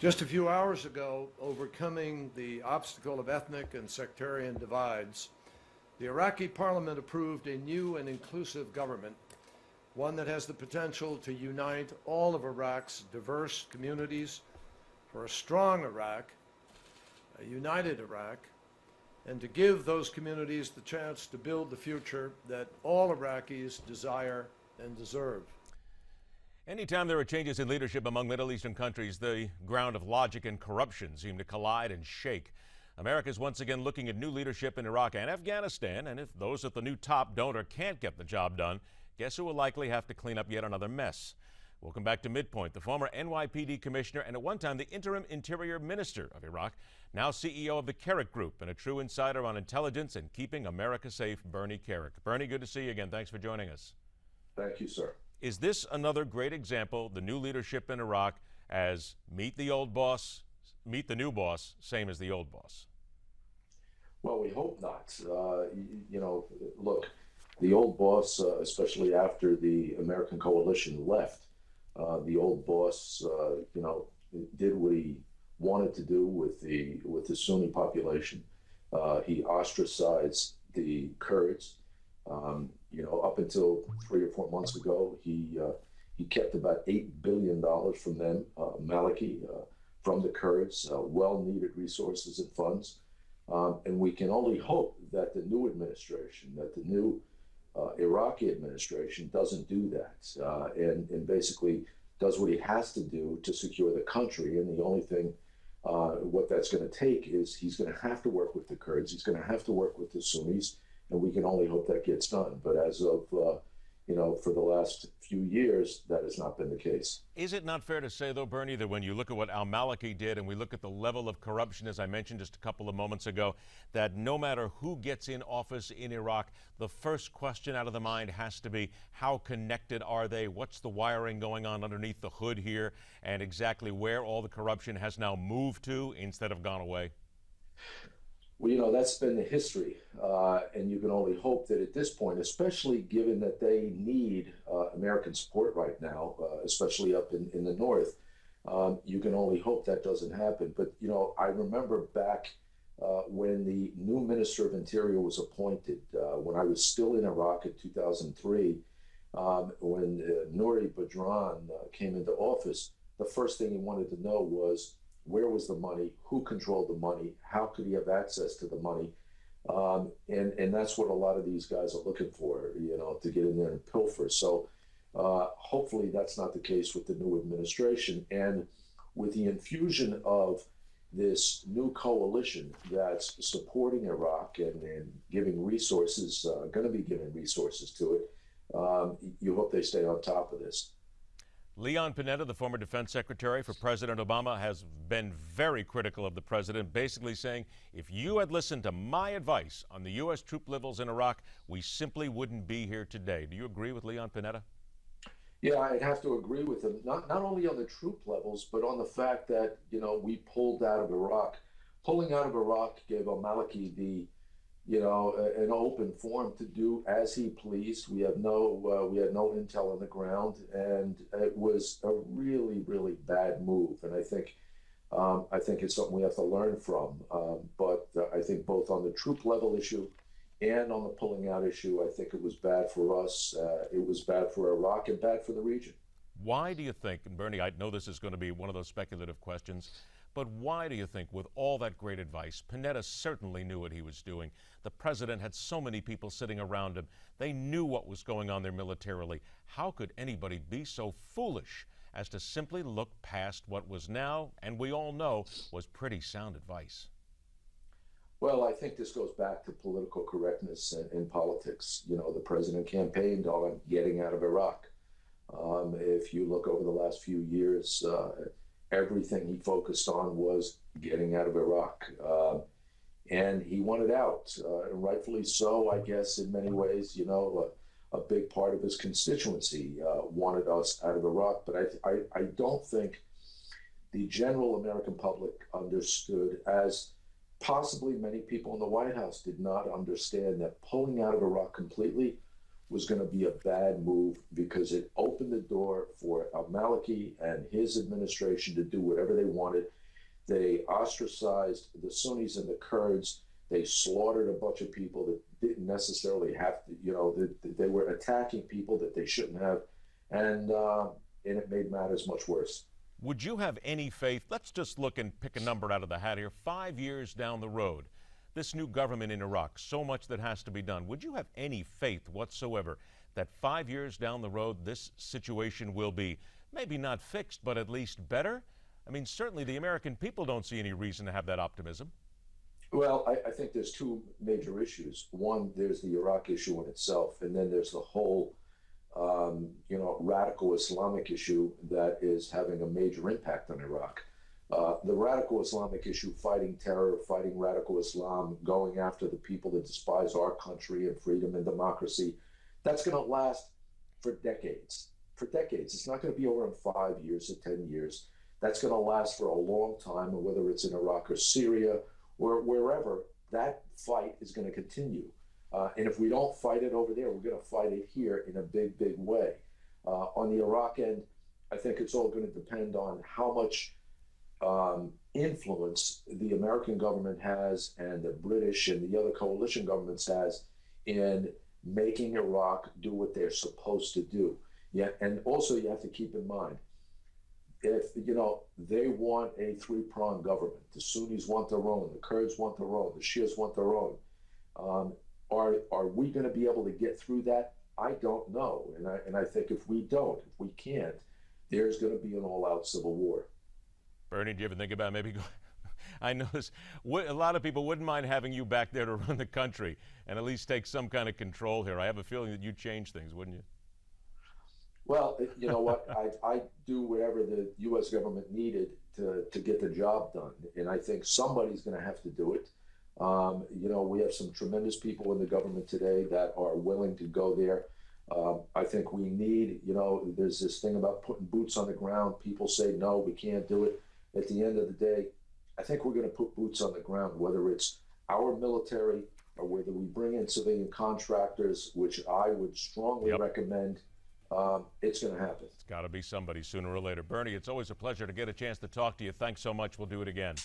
Just a few hours ago, overcoming the obstacle of ethnic and sectarian divides, the Iraqi parliament approved a new and inclusive government, one that has the potential to unite all of Iraq's diverse communities for a strong Iraq, a united Iraq, and to give those communities the chance to build the future that all Iraqis desire and deserve. Anytime there are changes in leadership among Middle Eastern countries, the ground of logic and corruption seem to collide and shake. America is once again looking at new leadership in Iraq and Afghanistan, and if those at the new top don't or can't get the job done, guess who will likely have to clean up yet another mess? Welcome back to Midpoint. The former NYPD Commissioner and at one time the interim Interior Minister of Iraq, now CEO of the Kerik Group and a true insider on intelligence and keeping America safe, Bernie Kerik. Bernie, good to see you again. Thanks for joining us. Thank you, sir. Is this another great example, the new leadership in Iraq, as meet the old boss, meet the new boss, same as the old boss? Well, we hope not. Look, the old boss, especially after the American coalition left, the old boss, did what he wanted to do with the Sunni population. He ostracized the Kurds. Up until 3 or 4 months ago, he kept about $8 billion from them, Maliki, from the Kurds, well-needed resources and funds. And we can only hope that the new administration, that the new Iraqi administration doesn't do that and basically does what he has to do to secure the country. And the only thing what that's going to take is he's going to have to work with the Kurds. He's going to have to work with the Sunnis. And we can only hope that gets done. But as of, for the last few years, that has not been the case. Is it not fair to say, though, Bernie, that when you look at what Al-Maliki did and we look at the level of corruption, as I mentioned just a couple of moments ago, that no matter who gets in office in Iraq, the first question out of the mind has to be, how connected are they? What's the wiring going on underneath the hood here? And exactly where all the corruption has now moved to instead of gone away? Well, that's been the history, and you can only hope that at this point, especially given that they need American support right now, especially up in the north, you can only hope that doesn't happen. But, I remember back when the new Minister of Interior was appointed, when I was still in Iraq in 2003, when Nouri Badran came into office, the first thing he wanted to know was, where was the money? Who controlled the money? How could he have access to the money? And that's what a lot of these guys are looking for, to get in there and pilfer. So hopefully that's not the case with the new administration. And with the infusion of this new coalition that's supporting Iraq and giving resources, going to be giving resources to it, you hope they stay on top of this. Leon Panetta, the former defense secretary for President Obama, has been very critical of the president, basically saying, if you had listened to my advice on the U.S. troop levels in Iraq, we simply wouldn't be here today. Do you agree with Leon Panetta? Yeah, I'd have to agree with him, not only on the troop levels, but on the fact that, we pulled out of Iraq. Pulling out of Iraq gave Al-Maliki an open forum to do as he pleased. We had no intel on the ground, and it was a really, really bad move. And I think it's something we have to learn from. But I think both on the troop level issue and on the pulling out issue, I think it was bad for us. It was bad for Iraq and bad for the region. Why do you think, and Bernie, I know this is going to be one of those speculative questions, but why do you think, with all that great advice, Panetta certainly knew what he was doing? The president had so many people sitting around him. They knew what was going on there militarily. How could anybody be so foolish as to simply look past what was now, and we all know, was pretty sound advice? Well, I think this goes back to political correctness in politics. The president campaigned on getting out of Iraq. If you look over the last few years, everything he focused on was getting out of Iraq. And he wanted out, and rightfully so, I guess, in many ways. A big part of his constituency wanted us out of Iraq. But I don't think the general American public understood, as possibly many people in the White House did not understand, that pulling out of Iraq completely was going to be a bad move because it opened the door for Al-Maliki and his administration to do whatever they wanted. They ostracized the Sunnis and the Kurds. They slaughtered a bunch of people that didn't necessarily have to, they were attacking people that they shouldn't have. And it made matters much worse. Would you have any faith? Let's just look and pick a number out of the hat here. 5 years down the road, this new government in Iraq, so much that has to be done. Would you have any faith whatsoever that 5 years down the road, this situation will be maybe not fixed, but at least better? I mean, certainly the American people don't see any reason to have that optimism. Well, I think there's two major issues. One, there's the Iraq issue in itself, and then there's the whole, radical Islamic issue that is having a major impact on Iraq. The radical Islamic issue, fighting terror, fighting radical Islam, going after the people that despise our country and freedom and democracy, that's going to last for decades. For decades. It's not going to be over in 5 years or 10 years. That's going to last for a long time, and whether it's in Iraq or Syria or wherever, that fight is going to continue. And if we don't fight it over there, we're going to fight it here in a big, big way. On the Iraq end, I think it's all going to depend on how much influence the American government has and the British and the other coalition governments has in making Iraq do what they're supposed to do. Yeah, and also you have to keep in mind, if they want a three-pronged government, the Sunnis want their own, the Kurds want their own, the Shias want their own. Are we going to be able to get through that? I don't know, and I think if we can't, there's going to be an all-out civil war. Bernie, do you ever think about maybe going? I know a lot of people wouldn't mind having you back there to run the country and at least take some kind of control here. I have a feeling that you'd change things, wouldn't you? Well, you know what? I do whatever the U.S. government needed to get the job done, and I think somebody's going to have to do it. We have some tremendous people in the government today that are willing to go there. I think we need, there's this thing about putting boots on the ground. People say, no, we can't do it. At the end of the day, I think we're going to put boots on the ground, whether it's our military or whether we bring in civilian contractors, which I would strongly recommend. It's going to happen. It's got to be somebody sooner or later. Bernie, it's always a pleasure to get a chance to talk to you. Thanks so much. We'll do it again.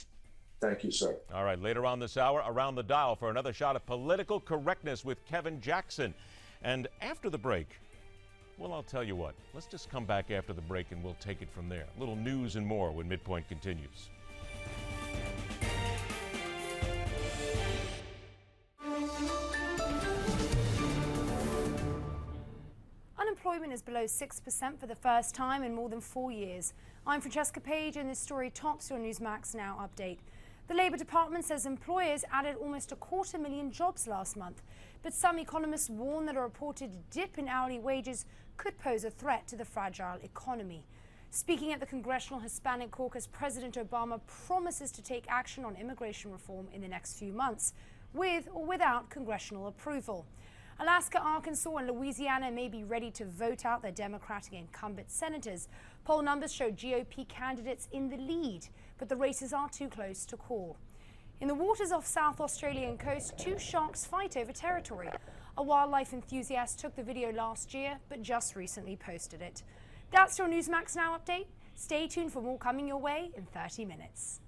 Thank you, sir. All right, later on this hour, Around the Dial for another shot of political correctness with Kevin Jackson. And after the break, well, I'll tell you what. Let's just come back after the break and we'll take it from there. A little news and more when Midpoint continues. Unemployment is below 6% for the first time in more than 4 years. I'm Francesca Page, and this story tops your Newsmax Now update. The Labour Department says employers added almost 250,000 jobs last month, but some economists warn that a reported dip in hourly wages could pose a threat to the fragile economy. Speaking at the Congressional Hispanic Caucus, President Obama promises to take action on immigration reform in the next few months, with or without congressional approval. Alaska, Arkansas, and Louisiana may be ready to vote out their Democratic incumbent senators. Poll numbers show GOP candidates in the lead, but the races are too close to call. In the waters off South Australian coast, two sharks fight over territory. A wildlife enthusiast took the video last year, but just recently posted it. That's your Newsmax Now update. Stay tuned for more coming your way in 30 minutes.